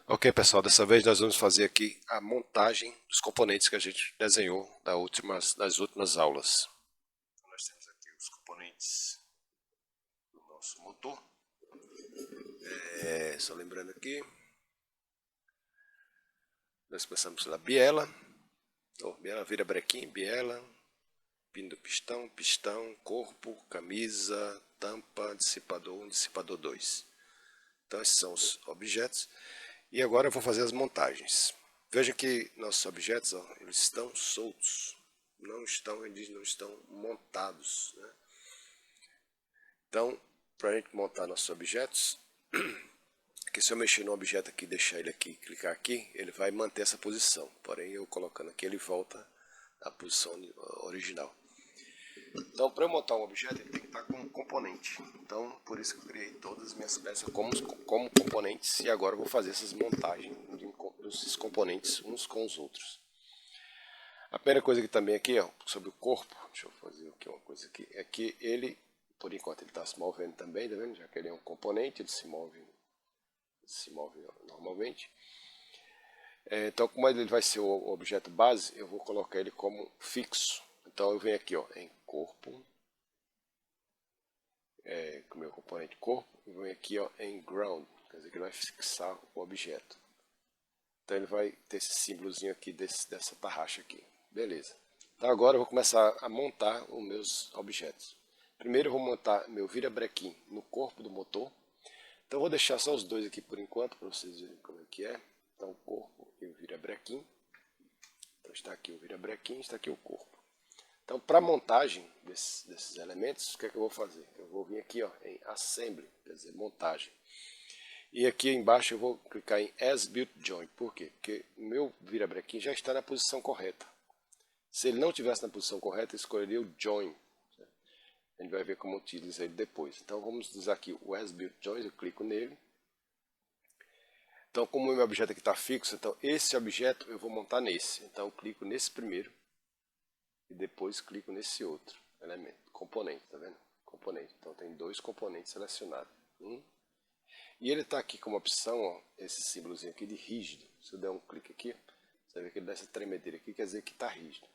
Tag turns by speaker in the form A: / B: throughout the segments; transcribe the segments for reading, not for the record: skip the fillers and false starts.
A: Ok, pessoal, dessa vez nós vamos fazer aqui a montagem dos componentes que a gente desenhou nas últimas aulas. Nós temos aqui os componentes do nosso motor. Só lembrando aqui, nós começamos pela biela, biela vira brequim, biela, pino do pistão, pistão, corpo, camisa, tampa, dissipador 1, dissipador 2. Então esses são os objetos. E agora eu vou fazer as montagens. Veja que nossos objetos, eles estão soltos, eles não estão montados, né? Então, para a gente montar nossos objetos, que se eu mexer no objeto aqui, deixar ele aqui, clicar aqui, ele vai manter essa posição. Porém, eu colocando aqui, ele volta à posição original. Então, para eu montar um objeto, ele tem que estar com um componente. Então, por isso que eu criei todas as minhas peças como componentes. E agora eu vou fazer essas montagens desses componentes uns com os outros. A primeira coisa que também aqui, sobre o corpo, deixa eu fazer aqui uma coisa aqui, é que ele, por enquanto, ele está se movendo também, tá vendo? Já que ele é um componente, ele se move normalmente. Então, como ele vai ser o objeto base, eu vou colocar ele como fixo. Então, eu venho aqui em corpo, com o meu componente corpo, eu venho aqui em ground, quer dizer que ele vai fixar o objeto. Então, ele vai ter esse símbolozinho aqui dessa tarraxa aqui. Beleza. Então, agora eu vou começar a montar os meus objetos. Primeiro eu vou montar meu virabrequim no corpo do motor. Então, eu vou deixar só os dois aqui por enquanto, para vocês verem como é que é. Então, o corpo e o virabrequim. Então, está aqui o virabrequim, está aqui o corpo. Então, para a montagem desses elementos, o que é que eu vou fazer? Eu vou vir aqui em Assembly, quer dizer, montagem. E aqui embaixo eu vou clicar em As Built Joint. Por quê? Porque o meu virabrequim já está na posição correta. Se ele não estivesse na posição correta, eu escolheria o Join. A gente vai ver como utiliza ele depois. Então, vamos usar aqui o As Built Joint, eu clico nele. Então, como o meu objeto aqui está fixo, então esse objeto eu vou montar nesse. Então, eu clico nesse primeiro. E depois clico nesse outro elemento, componente, tá vendo? Componente. Então tem dois componentes selecionados. E ele está aqui como opção, esse símbolozinho aqui de rígido. Se eu der um clique aqui, você vai ver que ele dá essa tremedeira aqui, quer dizer que está rígido.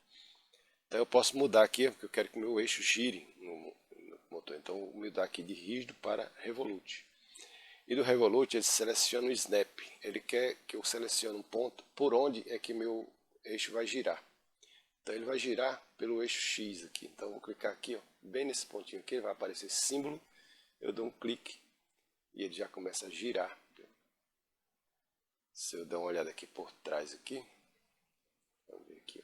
A: Então eu posso mudar aqui, porque eu quero que o meu eixo gire no motor. Então eu vou mudar aqui de rígido para Revolute. E do Revolute ele seleciona o Snap. Ele quer que eu selecione um ponto por onde é que meu eixo vai girar. Então ele vai girar pelo eixo X aqui. Então eu vou clicar aqui, bem nesse pontinho aqui, vai aparecer esse símbolo. Eu dou um clique e ele já começa a girar. Se eu der uma olhada aqui por trás aqui, vamos ver aqui.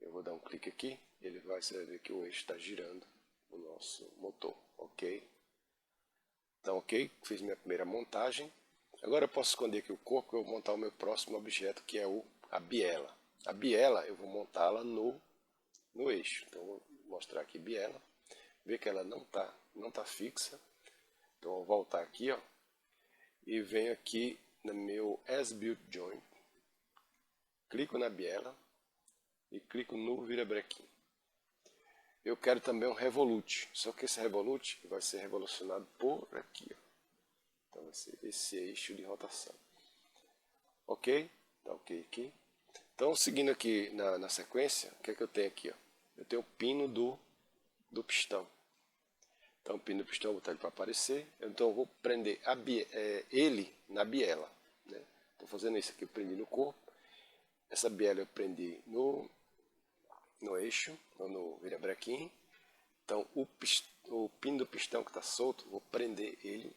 A: Eu vou dar um clique aqui, você vai ver que o eixo está girando o nosso motor, ok? Então, ok, fiz minha primeira montagem. Agora eu posso esconder aqui o corpo e eu vou montar o meu próximo objeto, que é a biela. A biela eu vou montá-la no eixo. Então, vou mostrar aqui biela. Ver que ela não tá fixa. Então, eu vou voltar aqui, e venho aqui no meu As Built Joint. Clico na biela e clico no virabrequim. Eu quero também um Revolute, só que esse Revolute vai ser revolucionado por aqui. Então, vai ser esse eixo de rotação. Ok? Tá ok aqui. Então, seguindo aqui na sequência, o que é que eu tenho aqui? Eu tenho o pino do pistão. Então, o pino do pistão, eu vou botar ele para aparecer. Então, eu vou prender ele na biela. Estou fazendo isso aqui, eu prendi no corpo. Essa biela eu prendi no eixo, ou no virabrequim. Então, o pino do pistão que está solto, vou prender ele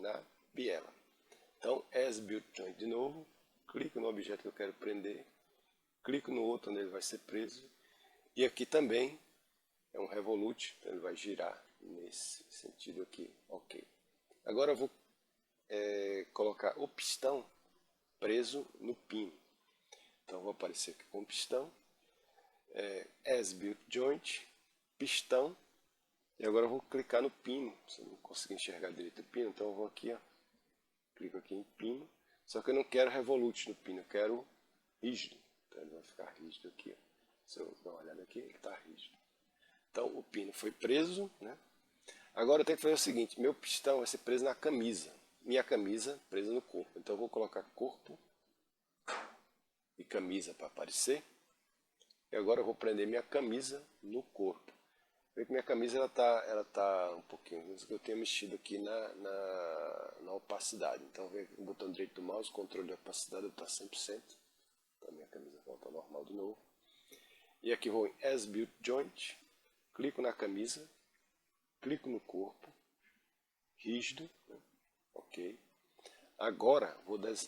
A: na biela. Então, As Built Joint de novo. Clico no objeto que eu quero prender. Clico no outro onde ele vai ser preso. E aqui também é um Revolute, então ele vai girar nesse sentido aqui. Ok. Agora eu vou colocar o pistão preso no pino. Então vou aparecer aqui com o pistão. As Built Joint, pistão. E agora eu vou clicar no pino. Se eu não conseguir enxergar direito o pino, então eu vou aqui, clico aqui em pino. Só que eu não quero Revolute no pino, eu quero rígido. Então ele vai ficar rígido aqui. Se eu dar uma olhada aqui, ele está rígido. Então o pino foi preso, né? Agora eu tenho que fazer o seguinte, meu pistão vai ser preso na camisa. minha camisa presa no corpo. Então eu vou colocar corpo e camisa para aparecer. E agora eu vou prender minha camisa no corpo. Vê que minha camisa ela tá um pouquinho, eu tenho mexido aqui na opacidade. Então vem o botão direito do mouse, controle de opacidade está 100%. Então minha camisa volta ao normal de novo. E aqui vou em As Built Joint, clico na camisa, clico no corpo, rígido, né? Ok. Agora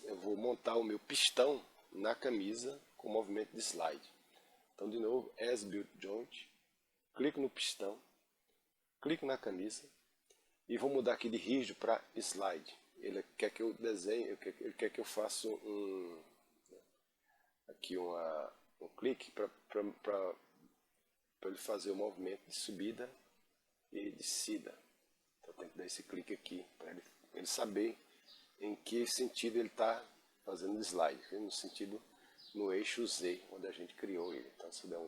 A: eu vou montar o meu pistão na camisa com movimento de slide. Então de novo, As Built Joint, clico no pistão, clico na camisa e vou mudar aqui de rígido para slide. Ele quer que eu desenhe, ele quer que eu faça aqui um clique para ele fazer o movimento de subida e descida. Então tem que dar esse clique aqui para ele saber em que sentido ele está fazendo o slide. No eixo Z, onde a gente criou ele. Então se der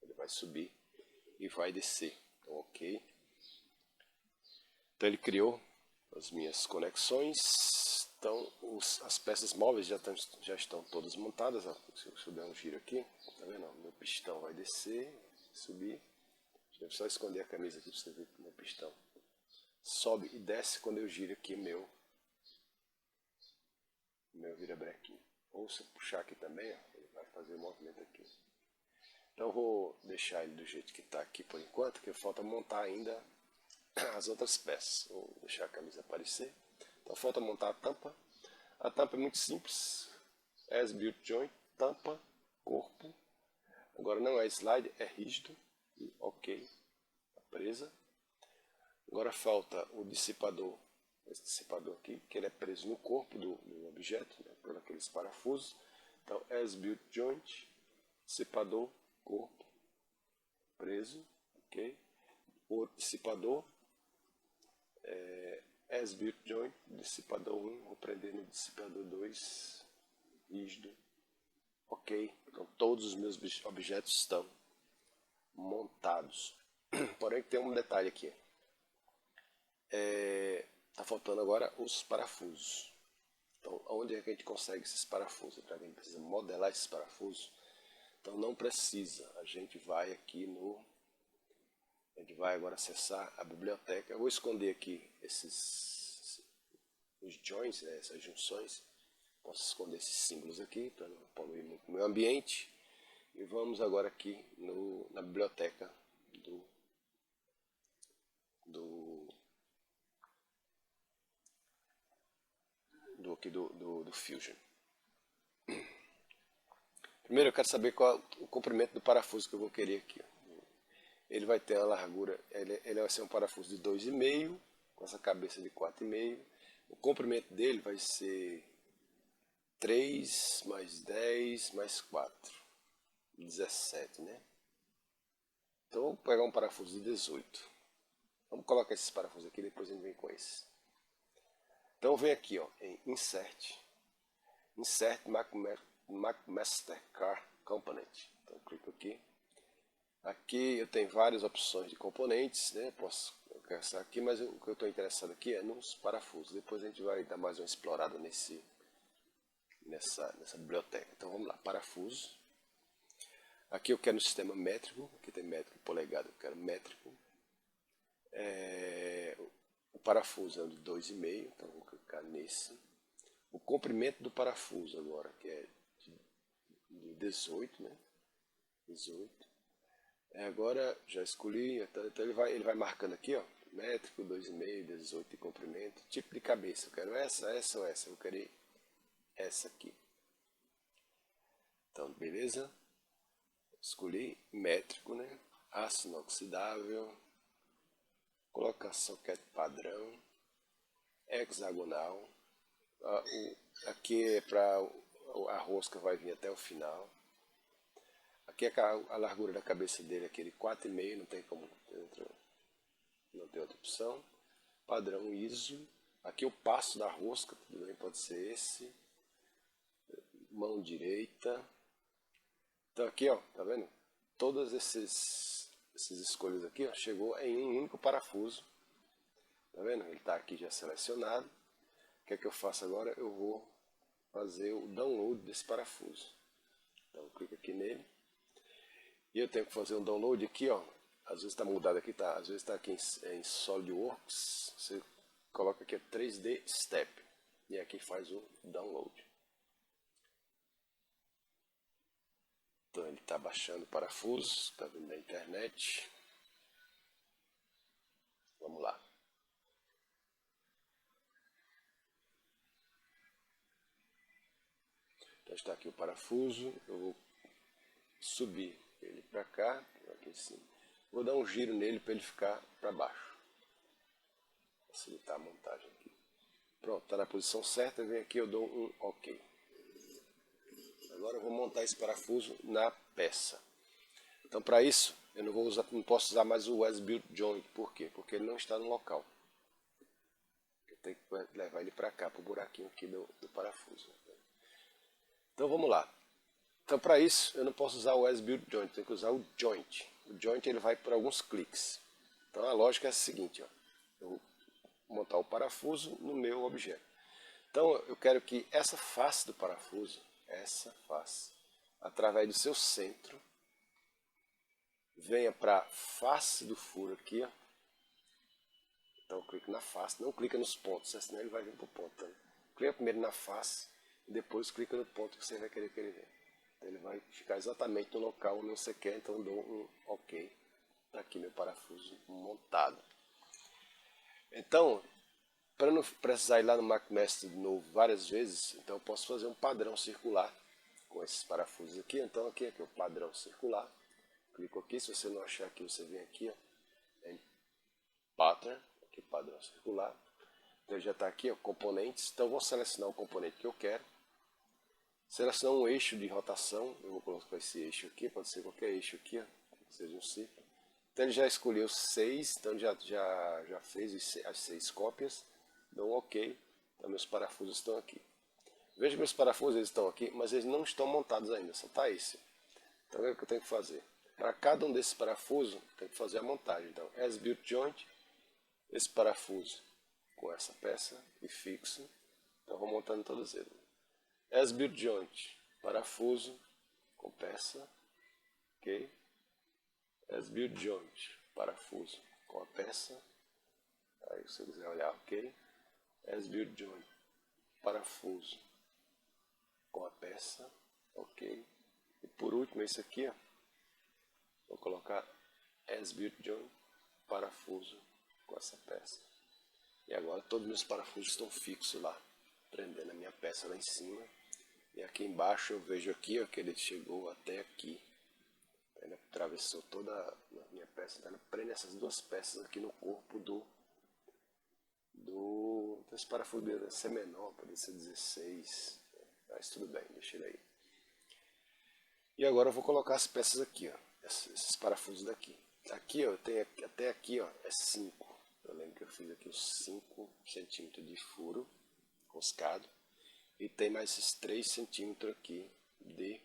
A: ele vai subir e vai descer. Então, ok. Então ele criou as minhas conexões. Então as peças móveis já estão todas montadas. Se eu der um giro aqui, tá vendo? Meu pistão vai descer, subir. Deixa eu só esconder a camisa aqui para você ver que meu pistão sobe e desce quando eu giro aqui meu virabrequim. Ou se eu puxar aqui também, ó, ele vai fazer o movimento aqui. Então eu vou deixar ele do jeito que está aqui por enquanto, que falta montar ainda as outras peças. Vou deixar a camisa aparecer. Então falta montar a tampa. A tampa é muito simples. As Built Joint, tampa, corpo. Agora não é slide, é rígido. Ok, está presa. Agora falta o dissipador. Esse dissipador aqui, que ele é preso no corpo do objeto, né, por aqueles parafusos. Então, As Built Joint, dissipador, corpo, preso, ok? Outro dissipador, As Built Joint, dissipador 1, vou prender no dissipador 2, rígido, ok? Então, todos os meus objetos estão montados. Porém, tem um detalhe aqui. Está faltando agora os parafusos. Então, onde é que a gente consegue esses parafusos? A gente precisa modelar esses parafusos. Então, não precisa. A gente vai aqui a gente vai agora acessar a biblioteca. Eu vou esconder aqui os joints, né, essas junções. Posso esconder esses símbolos aqui para não poluir muito o meio ambiente. E vamos agora aqui na biblioteca do Fusion. Primeiro eu quero saber qual é o comprimento do parafuso que eu vou querer aqui. Ele vai ter uma largura, ele vai ser um parafuso de 2,5, com essa cabeça de 4,5. O comprimento dele vai ser 3 mais 10 mais 4, 17, né? Então vou pegar um parafuso de 18. Vamos colocar esses parafusos aqui, depois a gente vem com esse. Então vem aqui, ó, em Insert McMaster Car Component. Então clico aqui. Aqui eu tenho várias opções de componentes, né? Posso colocar aqui, mas o que eu estou interessado aqui é nos parafusos. Depois a gente vai dar mais uma explorada nessa biblioteca. Então vamos lá, parafuso. Aqui eu quero no sistema métrico, aqui tem métrico polegada, eu quero métrico. O parafuso é de 2,5, então vou clicar nesse. O comprimento do parafuso agora, que é de 18, né? 18. Agora já escolhi, então ele vai marcando aqui, ó, métrico, 2,5, 18 de comprimento, tipo de cabeça, eu quero essa ou essa, eu quero essa aqui. Então, beleza? Escolhi métrico, né? Aço inoxidável, colocar soquete padrão, hexagonal. Aqui é para a rosca vai vir até o final. Aqui é a largura da cabeça dele, aquele 4,5, não tem como, não tem outra opção. Padrão ISO. Aqui o passo da rosca, tudo bem, pode ser esse. Mão direita. Então aqui, ó, tá vendo? Todas essas escolhas aqui, ó, chegou em um único parafuso. Tá vendo? Ele está aqui já selecionado. O que é que eu faço agora? Eu vou fazer o download desse parafuso. Então eu clico aqui nele. E eu tenho que fazer um download aqui, ó. Às vezes está mudado aqui, tá? Às vezes está aqui em SolidWorks. Você coloca aqui 3D Step. E aqui faz o download. Então ele está baixando o parafuso, está vindo da internet. Vamos lá. Então está aqui o parafuso. Eu vou subir ele para cá, aqui em cima. Vou dar um giro nele para ele ficar para baixo. Facilitar a montagem aqui. Pronto, está na posição certa. Vem aqui, eu dou um OK. Agora eu vou montar esse parafuso na peça. Então para isso, eu não posso usar mais o As Built Joint. Por quê? Porque ele não está no local. Eu tenho que levar ele para cá, para o buraquinho aqui do parafuso. Então vamos lá. Então para isso, eu não posso usar o As Built Joint, eu tenho que usar o Joint. O Joint ele vai por alguns cliques. Então a lógica é a seguinte, ó. Eu vou montar o parafuso no meu objeto. Então eu quero que essa face do parafuso, através do seu centro, venha para a face do furo aqui, ó. Então eu clico na face, não clica nos pontos, senão ele vai vir para o ponto. Então, clica primeiro na face e depois clica no ponto que você vai querer que ele venha. Então, ele vai ficar exatamente no local onde você quer, então eu dou um OK. Está aqui meu parafuso montado. Então, para não precisar ir lá no McMaster de novo várias vezes, então eu posso fazer um padrão circular com esses parafusos aqui. Então aqui é o padrão circular. Clico aqui, se você não achar aqui, você vem aqui, ó, em Pattern, aqui padrão circular. Então já está aqui, ó, componentes. Então eu vou selecionar o componente que eu quero. Selecionar um eixo de rotação. Eu vou colocar esse eixo aqui, pode ser qualquer eixo aqui, ó, que seja um círculo. Então ele já escolheu 6, então já fez as 6 cópias. Dou um OK. Então meus parafusos estão aqui. Veja que meus parafusos eles estão aqui, mas eles não estão montados ainda, só está esse. Então o que eu tenho que fazer? Para cada um desses parafusos, eu tenho que fazer a montagem. Então, As Built Joint, esse parafuso com essa peça e fixo. Então, eu vou montando todos eles. As Built Joint, parafuso com peça, ok? As Built Joint, parafuso com a peça. Aí, se você quiser olhar, ok? As Built Joint, parafuso com a peça, ok? E por último, esse aqui, ó. Vou colocar As Built Joint, parafuso com essa peça. E agora todos os meus parafusos estão fixos lá, prendendo a minha peça lá em cima. E aqui embaixo eu vejo aqui, ó, que ele chegou até aqui. Ele atravessou toda a minha peça, então ele prende essas duas peças aqui no corpo esse parafuso deve ser menor, pode ser 16, mas tudo bem, deixa ele aí. E agora eu vou colocar as peças aqui, ó, esses parafusos daqui. Aqui, ó, eu tenho até aqui, ó, é 5. Eu lembro que eu fiz aqui os 5 centímetros de furo roscado. E tem mais esses 3 centímetros aqui de...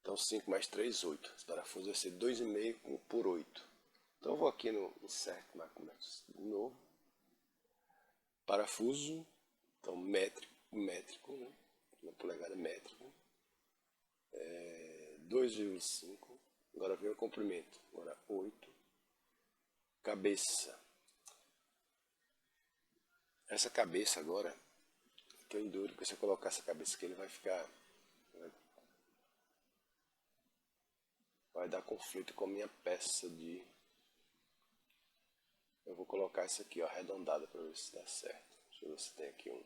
A: Então 5 mais 3, 8. Esse parafuso vai ser 2,5 por 8. Então eu vou aqui no Insert McMaster de novo. Parafuso, então métrico, né? Uma polegada métrica. 2,5. Agora vem o comprimento. Agora 8. Cabeça. Essa cabeça agora, estou em dúvida, porque se eu colocar essa cabeça aqui, ele vai ficar... Vai dar conflito com a minha peça de... Eu vou colocar isso aqui, ó, arredondada, para ver se dá certo. Deixa eu ver se tem aqui um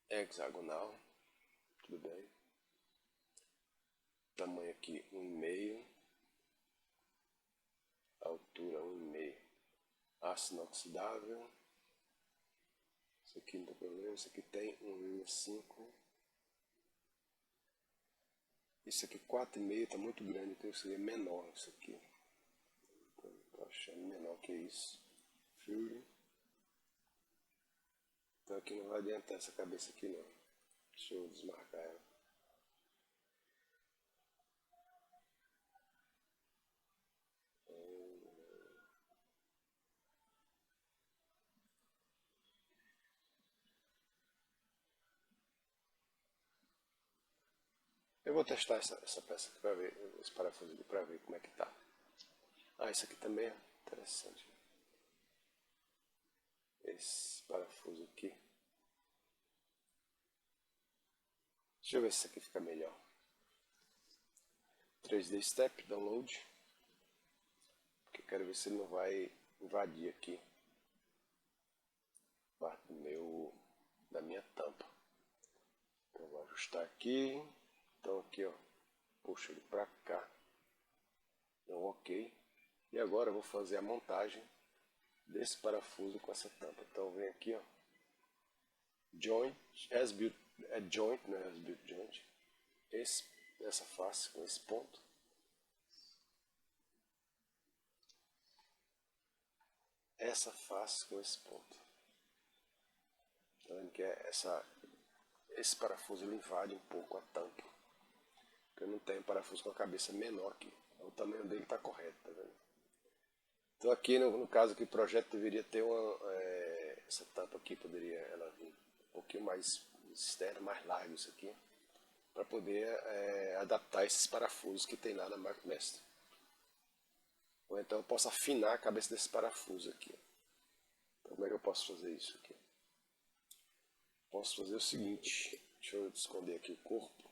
A: hexagonal. Tudo bem. Tamanho aqui 1,5. Altura 1,5. Aço inoxidável. Isso aqui não tem problema. Isso aqui tem 1,5. Isso aqui 4,5 está muito grande, então isso aqui é menor. Isso aqui. Estou achando menor que isso. Fury. Então aqui não vai adiantar essa cabeça aqui não. Deixa eu desmarcar ela. Eu vou testar essa peça aqui para ver, esse parafuso aqui para ver como é que tá. Ah, isso aqui também é interessante. Esse parafuso aqui. Deixa eu ver se isso aqui fica melhor. 3D Step, Download. Porque eu quero ver se ele não vai invadir aqui parte da minha tampa. Então eu vou ajustar aqui. Então aqui, ó, puxo ele para cá. Então ok. E agora eu vou fazer a montagem desse parafuso com essa tampa. Então vem aqui, ó, joint, as built, é joint, né, as built joint, essa face com esse ponto, essa face com esse ponto. Tá vendo que esse parafuso ele invade um pouco a tampa, porque eu não tenho parafuso com a cabeça menor aqui, o tamanho dele está correto, tá vendo? Então aqui no caso aqui o projeto deveria ter essa tampa aqui, poderia ela vir um pouquinho mais externa, mais largo isso aqui, para poder adaptar esses parafusos que tem lá na MarkMaster. Ou então eu posso afinar a cabeça desse parafuso aqui. Então como é que eu posso fazer isso aqui? Posso fazer o seguinte, deixa eu esconder aqui o corpo.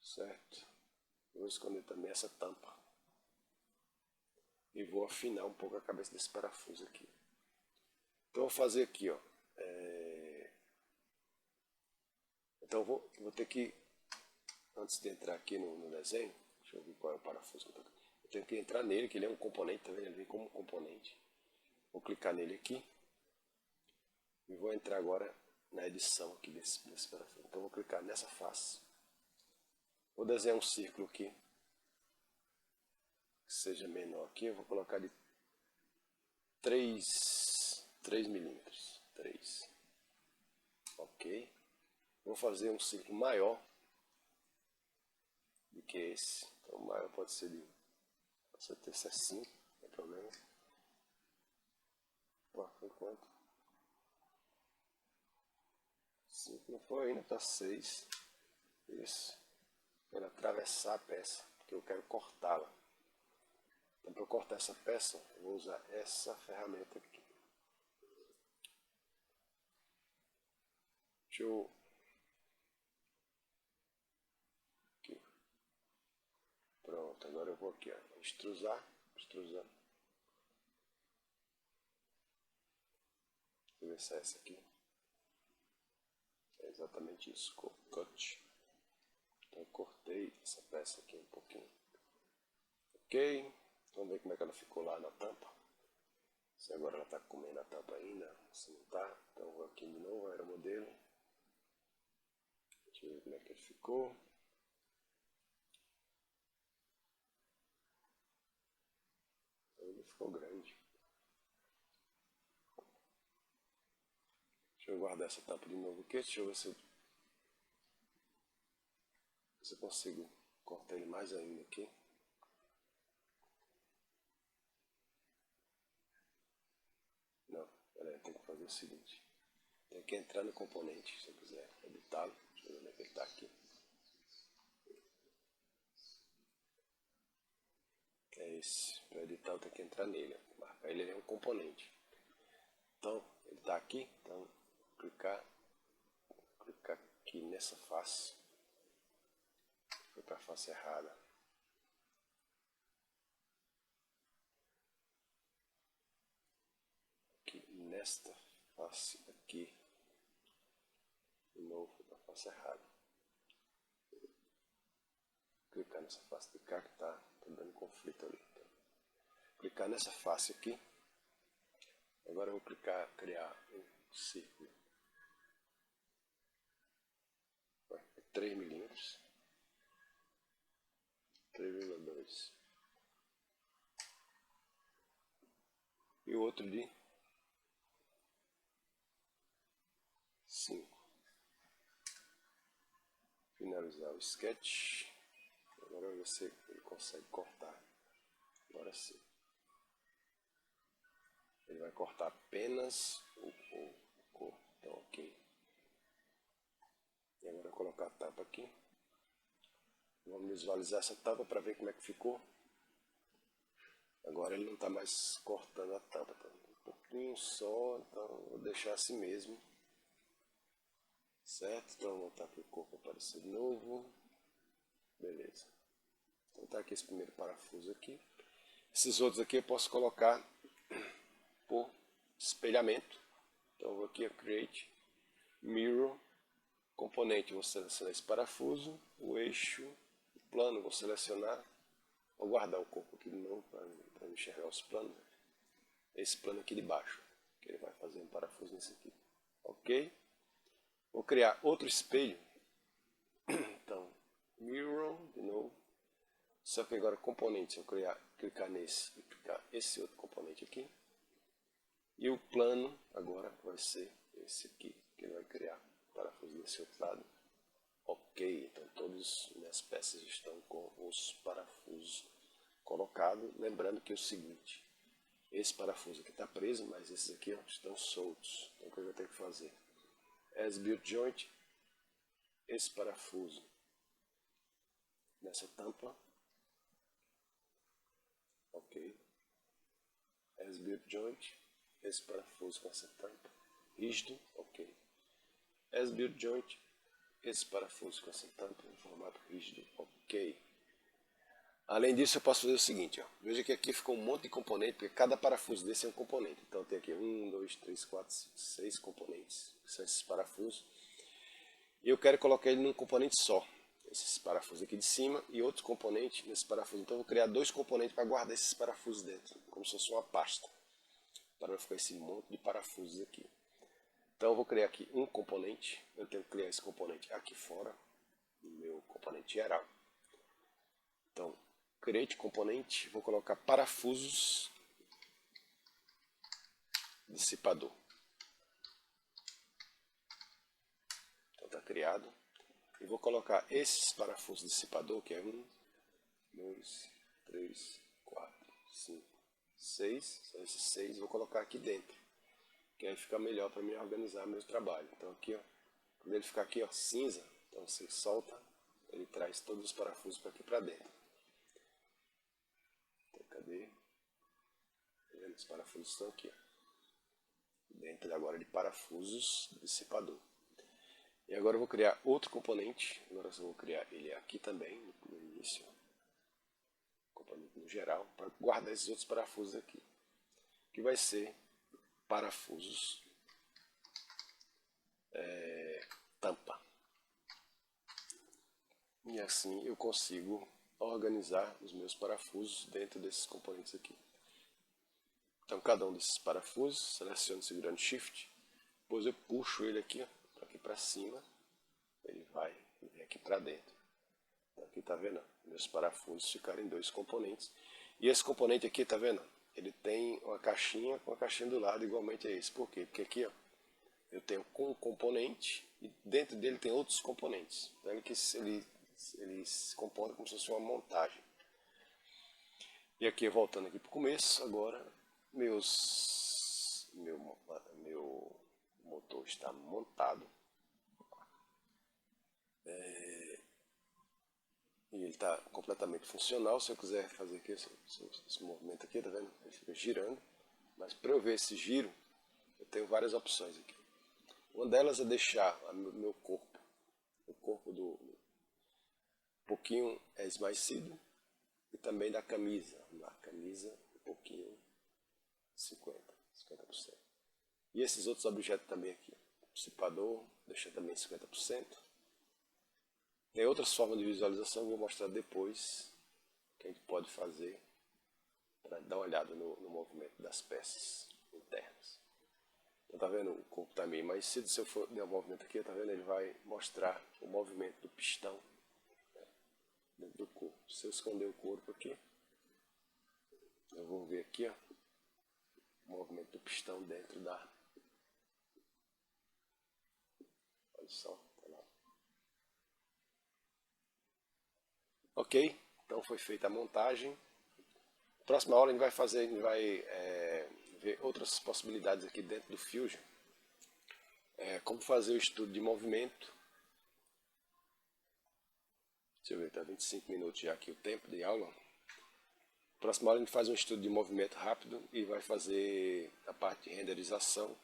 A: Certo? Vou esconder também essa tampa. E vou afinar um pouco a cabeça desse parafuso aqui. Então eu vou fazer aqui, ó. Então eu vou ter que, antes de entrar aqui no desenho, deixa eu ver qual é o parafuso que eu tô. Eu tenho que entrar nele, que ele é um componente, tá vendo? Ele vem como um componente. Vou clicar nele aqui. E vou entrar agora na edição aqui desse parafuso. Então eu vou clicar nessa face. Vou desenhar um círculo aqui. Que seja menor aqui. Eu vou colocar de 3 milímetros. 3. Ok. Vou fazer um círculo maior do que esse. Então o maior pode ser de... Pode ter 5, não tem problema. Pô, foi quanto? 5 não foi ainda, tá 6. Isso. Quero atravessar a peça, porque eu quero cortá-la. Então para eu cortar essa peça, eu vou usar essa ferramenta aqui. Deixa eu... Aqui. Pronto, agora eu vou aqui, ó, extrusar. Deixa eu ver se é essa aqui. É exatamente isso, cut. Então eu cortei essa peça aqui um pouquinho. Ok, vamos ver como é que ela ficou lá na tampa. Se agora ela está comendo a tampa ainda, se não está. Então eu vou aqui de novo, aeromodelo. Deixa eu ver como é que ele ficou. Ele ficou grande. Deixa eu guardar essa tampa de novo aqui. Deixa eu ver se eu consigo cortar ele mais ainda aqui. Não, peraí, tem que fazer o seguinte. Tem que entrar no componente, se eu quiser editá-lo. Deixa eu ver onde é que ele está aqui. É esse. Para editar eu tenho que entrar nele. Marcar ele é um componente. Então, ele está aqui. Então, clicar aqui nessa face. Foi para a face errada. Aqui nesta face aqui. De novo, foi para a face errada. Clicar nessa face de cá que está dando conflito ali. Então, clicar nessa face aqui. Agora eu vou clicar, criar um círculo. 3 milímetros. 3,2. E o outro de 5. Finalizar o sketch. Agora ver se ele consegue cortar. Agora sim. Ele vai cortar apenas o corpo. Então, ok. colocar a tampa aqui. Vamos visualizar essa tampa para ver como é que ficou. Agora ele não está mais cortando a tampa, tá um pouquinho só, então vou deixar assim mesmo. Certo? Então vou voltar para o corpo aparecer de novo. Beleza. Então tá aqui esse primeiro parafuso aqui. Esses outros aqui eu posso colocar por espelhamento. Então eu vou aqui a Create, Mirror, componente, vou selecionar esse parafuso, o eixo, o plano, vou selecionar, vou guardar o corpo aqui de novo para enxergar os planos. Esse plano aqui de baixo, que ele vai fazer um parafuso nesse aqui. Ok? Vou criar outro espelho. Então, Mirror, de novo. Só que agora componentes, eu vou clicar nesse e clicar esse outro componente aqui. E o plano agora vai ser esse aqui, que ele vai criar parafuso desse outro lado. Ok, então todas as minhas peças estão com os parafusos colocados. Lembrando que é o seguinte, esse parafuso aqui está preso, mas esses aqui ó, estão soltos. Então o que eu vou ter que fazer? As Build Joint, esse parafuso nessa tampa. Ok. As Build Joint, esse parafuso com essa tampa. Rígido, ok. As Build Joint, esse parafuso com essa tampa em formato rígido, ok. Além disso eu posso fazer o seguinte, ó. Veja que aqui ficou um monte de componente, porque cada parafuso desse é um componente. Então tem aqui 1, 2, 3, 4, 5, 6 componentes, que são esses parafusos. E eu quero colocar ele num componente só. Esses parafusos aqui de cima e outro componente nesse parafuso. Então eu vou criar dois componentes para guardar esses parafusos dentro, como se fosse uma pasta, para não ficar esse monte de parafusos aqui. Então eu vou criar aqui um componente, eu tenho que criar esse componente aqui fora, no meu componente geral. Então, create componente, vou colocar parafusos dissipador. Então está criado. E vou colocar esses parafusos dissipador, que é 1, 2, 3, 4, 5, 6. São esses 6, vou colocar aqui dentro. Que aí fica melhor para mim organizar meu trabalho. Então aqui, ó, quando ele ficar aqui, ó, cinza, então você solta, ele traz todos os parafusos para aqui para dentro. Então, cadê? Os parafusos estão aqui, ó. Dentro agora de parafusos dissipador. E agora eu vou criar outro componente. Agora eu vou criar ele aqui também, no início. Componente no geral, para guardar esses outros parafusos aqui. Que vai ser parafusos tampa. E assim eu consigo organizar os meus parafusos dentro desses componentes aqui. Então cada um desses parafusos, seleciono segurando Shift, depois eu puxo ele aqui, aqui para cima, ele vai vir aqui para dentro. Então aqui tá vendo, meus parafusos ficaram em dois componentes. E esse componente aqui, tá vendo? Ele tem uma caixinha com a caixinha do lado igualmente a esse. Por quê? Porque aqui, ó, eu tenho um componente e dentro dele tem outros componentes. Então ele se comporta como se fosse uma montagem. E aqui, voltando aqui para o começo, agora meu motor está montado. E ele está completamente funcional. Se eu quiser fazer aqui esse movimento aqui, tá vendo? Ele fica girando. Mas para eu ver esse giro, eu tenho várias opções aqui. Uma delas é deixar meu corpo, o corpo do um pouquinho esmaecido, e também da camisa. Na camisa, um pouquinho 50%. E esses outros objetos também aqui. Dissipador, deixa também 50%. Tem outras formas de visualização que eu vou mostrar depois, que a gente pode fazer para dar uma olhada no movimento das peças internas. Então tá vendo, o corpo tá meio mais cedo. Se eu for der um movimento aqui, tá vendo, ele vai mostrar o movimento do pistão, né, dentro do corpo. Se eu esconder o corpo aqui, eu vou ver aqui, ó, o movimento do pistão dentro da... Olha só, tá lá. Ok, então foi feita a montagem. Próxima aula a gente vai ver outras possibilidades aqui dentro do Fusion. Como fazer o estudo de movimento Deixa eu ver, está 25 minutos já aqui o tempo de aula. Próxima aula a gente faz um estudo de movimento rápido e vai fazer a parte de renderização.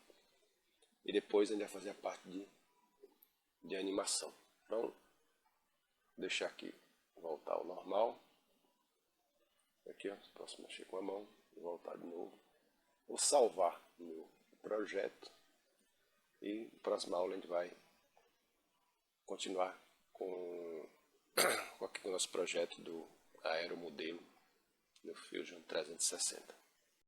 A: E depois a gente vai fazer a parte de animação. Então, vou deixar aqui, voltar ao normal. Aqui, ó, posso mexer com a mão e voltar de novo. Vou salvar meu projeto. E na próxima aula a gente vai continuar com o nosso projeto do aeromodelo no Fusion 360.